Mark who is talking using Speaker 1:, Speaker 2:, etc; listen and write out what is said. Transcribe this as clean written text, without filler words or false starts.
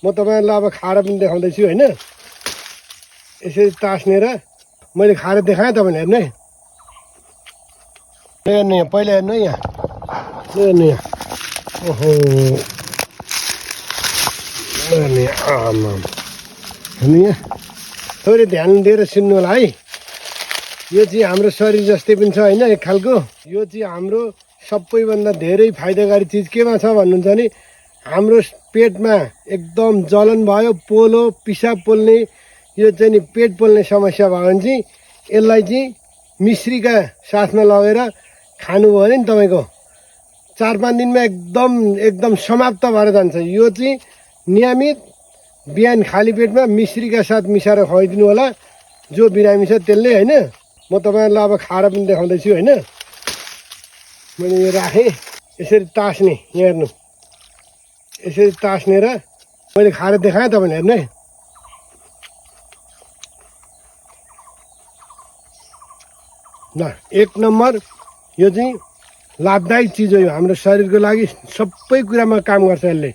Speaker 1: म तपाईँहरूलाई अब खाएर पनि देखाउँदैछु होइन। यसरी तास्नेर मैले खाएर देखाएँ तपाईँले हेर्नु है। हेर्नु यहाँ पहिला हेर्नु है यहाँ हेर्नु यहाँ। ओहो हेर्नु यहाँ आमा हेर्नु यहाँ थोरै ध्यान दिएर सुन्नु होला है। यो चाहिँ हाम्रो शरीर जस्तै पनि छ होइन एक खालको। यो चाहिँ हाम्रो सबैभन्दा धेरै फाइदाकारी चिज केमा छ भन्नुहुन्छ भने हाम्रो पेटमा एकदम जलन भयो पोलो पिसाब पोल्ने यो चाहिँ नि पेट पोल्ने समस्या भयो भने चाहिँ यसलाई चाहिँ मिश्रीका साथमा लगेर खानुभयो भने नि तपाईँको 4-5 दिनमा एकदम समाप्त भएर जान्छ। यो चाहिँ नियमित बिहान खाली पेटमा मिश्रीका साथ मिसाएर खुवाइदिनु होला जो बिरामी छ त्यसले होइन। म तपाईँहरूलाई अब खाएर पनि देखाउँदैछु होइन। मैले यो राखेँ यसरी तास्ने यहाँ हेर्नु यसरी तास्नेर मैले खाएर देखाएँ तपाईँले हेर्नु है। ल 1 नम्बर यो चाहिँ लाभदायक चिज हो। यो हाम्रो शरीरको लागि सबै कुरामा काम गर्छ यसले।